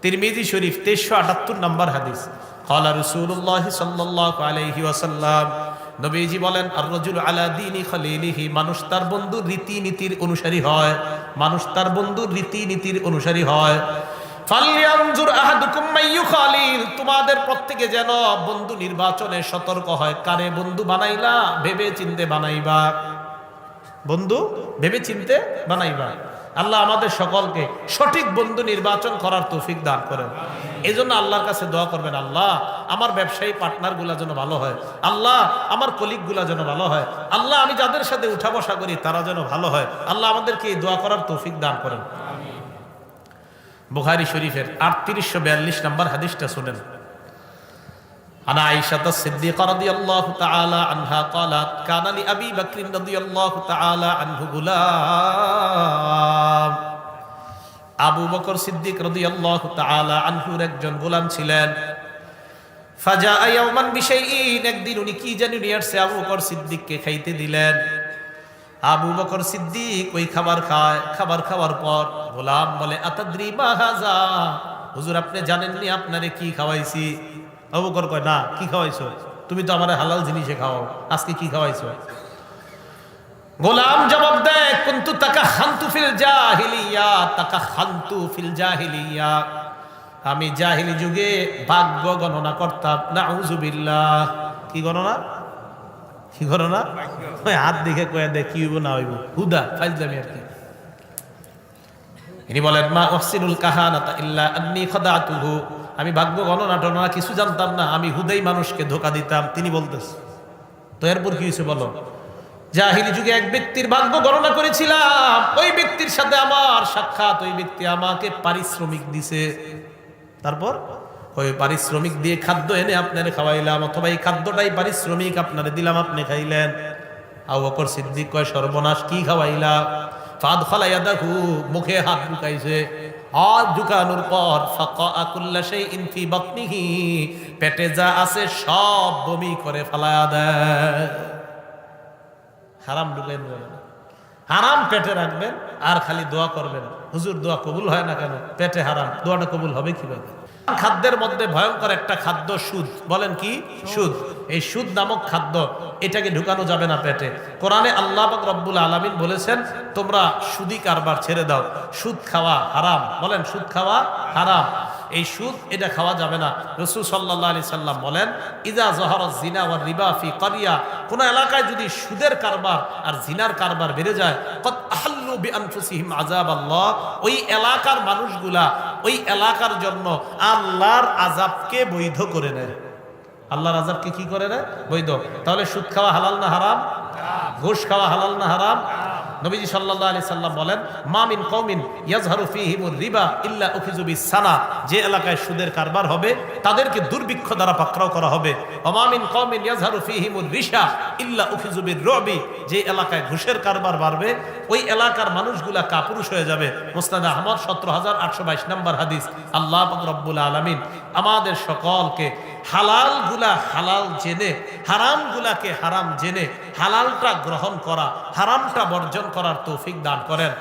তিরমিজি শরীফ 1378 নম্বর হাদিস। ক্বালা রাসূলুল্লাহ সাল্লাল্লাহু আলাইহি ওয়াসাল্লাম, নবীজি বলেন, আর রাজুলু আলা দীনি খলিলিহি, মানুষ তার বন্ধুর রীতিনীতির অনুসারী হয়, মানুষ তার বন্ধুর রীতিনীতির অনুসারী হয়। ফালইয়ানজুর আহাদুকুম মাইয়ু খালিল, তোমাদের প্রত্যেকে যেন বন্ধু নির্বাচনে সতর্ক হয়। কারে বন্ধু বানাইলা ভেবে চিনতে বানাইবা, বন্ধু ভেবে চিনতে বানাইবা। আল্লাহ আমাদের সকলকে সঠিক বন্ধু নির্বাচন করার তৌফিক দান করেন। এই জন্য আল্লাহর কাছে দোয়া করবেন, আল্লাহ আমার ব্যবসায়ী পার্টনার গুলা যেন ভালো হয়, আল্লাহ আমার কলিগ গুলা যেন ভালো হয়, আল্লাহ আমি যাদের সাথে উঠা বসা করি তারা যেন ভালো হয়। আল্লাহ আমাদেরকে এই দোয়া করার তৌফিক দান করেন। বুখারী শরীফের 3842 নম্বর হাদিসটা শুনেন। আনা আয়েশা সিদ্দিকা রাদিয়াল্লাহু তাআলা আনহা ক্বালাত কানা লি আবি বকর রাদিয়াল্লাহু তাআলা আনহু গুলাম, আবু বকর সিদ্দিক রাদিয়াল্লাহু তাআলা আনহুর একজন গোলাম ছিলেন। ফাজাআ ইয়াওমান বিশাইইন, একদিন উনি কি জানি নিয়ে আসছে, আবু বকর সিদ্দিককে খাইতে দিলেন। আবু বকর সিদ্দিক ওই খাবার খায়, খাবার খাওয়ার পর গোলাম বলে, আতাদ্রি মা হাযা, হুজুর আপনি জানেননি আপনারে কি খাওয়াইছি? আবু বকর কয়, না, কি খাওয়াইছো? তুমি তো আমারে হালাল জিনিসে খাওয়াও, আজকে কি খাওয়াইছো? গোলাম জবাব দেয়, কুনতু তাকাখানতু ফিল জাহিলিয়া, তাকাখানতু ফিল জাহিলিয়া, আমি জাহিলি যুগে ভাগ্য গণনা করতাম। নাউযুবিল্লাহ। কি গণনা? কি গণনা? ওই হাত দেখে কয়ে দেয় কি হইব না হইব, হুদা ফাইজলামি আর কি। ইনি বলেন, মা উহসিনুল কাহানাতা ইল্লা আন্নী খাদাতুহু, আমি ভাগ্য গণনা টণনা কিছু জানতাম না, আমি হুদাই মানুষকে ধোকা দিতাম। তিনি বলতেছে, তো এরপর কি হয়েছে বলো? জাহিলি যুগে এক ব্যক্তির ভাগ্য গণনা করেছিলাম, ওই ব্যক্তির সাথে আমার সাক্ষাৎ, ওই ব্যক্তি আমাকে পারিশ্রমিক দিছে, তারপর ওই পারিশ্রমিক দিয়ে খাদ্য এনে আপনারে খাওয়াইলাম, অথবা এই খাদ্যটাই পারিশ্রমিক আপনারে দিলাম, আপনি খাইলেন। আবু বকর সিদ্দিক কয়, সর্বনাশ, কি খাওয়াইলা? ফাদখালা ইয়াদাহু, মুখে হাত ঢুকাইছে। হাত ঢুকানোর পর ফাকা কুল্লা শাইইন ফি বাতনিহি, পেটে যা আছে সব বমি করে ফালায়া দেয়। হারাম ঢুকাইন বলেন, হারাম পেটে রাখবেন আর খালি দোয়া করবেন, হুজুর দোয়া কবুল হয় না কেন? পেটে হারাম, দোয়াটা কবুল হবে কিভাবে? খাদ্যের মধ্যে ভয়ঙ্কর একটা খাদ্য সুদ। বলেন কি? সুদ। এই সুদ নামক খাদ্য, এটাকে ঢুকানো যাবে না পেটে। কোরআনে আল্লাহ পাক রব্বুল আলামিন বলেছেন, তোমরা সুদি কারবার ছেড়ে দাও, সুদ খাওয়া হারাম। বলেন, সুদ খাওয়া হারাম। এই সুদ, এটা খাওয়া যাবে না। রাসূল সাল্লাল্লাহু আলাইহি সাল্লাম বলেন, ইযা যাহারা যিনা ওয়া রিবা ফি ক্বরিয়া, কোন এলাকায় যদি সুদের কারবার আর জিনার কারবার বেড়ে যায়, কদ আহাল্লু বিআনফুসিহিম আযাবাল্লাহ, ওই এলাকার মানুষগুলা ওই এলাকার জন্য আল্লাহর আযাবকে বৈধ করে নেয়। আল্লাহর আযাবকে কি করে নেয়? বৈধ। তাহলে সুদ খাওয়া হালাল না হারাম? ঘুষ খাওয়া হালাল না হারাম? নবীজি সাল্লাল্লাহু আলাইহি সাল্লাম বলেন, মা মিন কওমিন ইয়াজহারু ফীহিমুর রিবা ইল্লা উখিযু বিসানা, যে এলাকায় সুদের কারবার হবে তাদেরকে দুর্ভিক্ষ দ্বারা পাকড়াও করা হবে। ওয়া মা মিন কওমিন ইয়াজহারু ফীহিমুর রিশা ইল্লা উখিযু বিররুবি, যে এলাকায় ঘুষের কারবার বাড়বে ওই এলাকার মানুষগুলা কাপুরুষ হয়ে যাবে। মুসনাদ আহমদ 17822 নম্বর হাদিস। আল্লাহ পাক রব্বুল আলামিন আমাদের সকলকে হালালগুলা হালাল জেনে, হারামগুলাকে হারাম জেনে হালালটা গ্রহণ করা, হারামটা বর্জন করার তৌফিক দান করেন।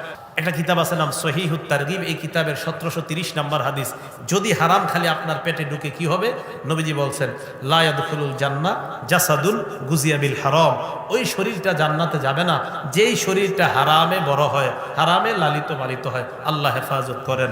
একটা কিতাব আছে নাম সহিহুত তারগিব, এই কিতাবের 1730 নম্বর হাদিস। যদি হারাম খালি আপনার পেটে ঢুকে কি হবে? নবীজি বলছেন, লা ইয়াদখুলুল জান্নাহ জাসাদুন গুজিয়া বিল হারাম, ওই শরীরটা জান্নাতে যাবে না যেই শরীরটা হারামে বড় হয়, হারামে লালিত পালিত হয়। আল্লাহ হেফাজত করেন।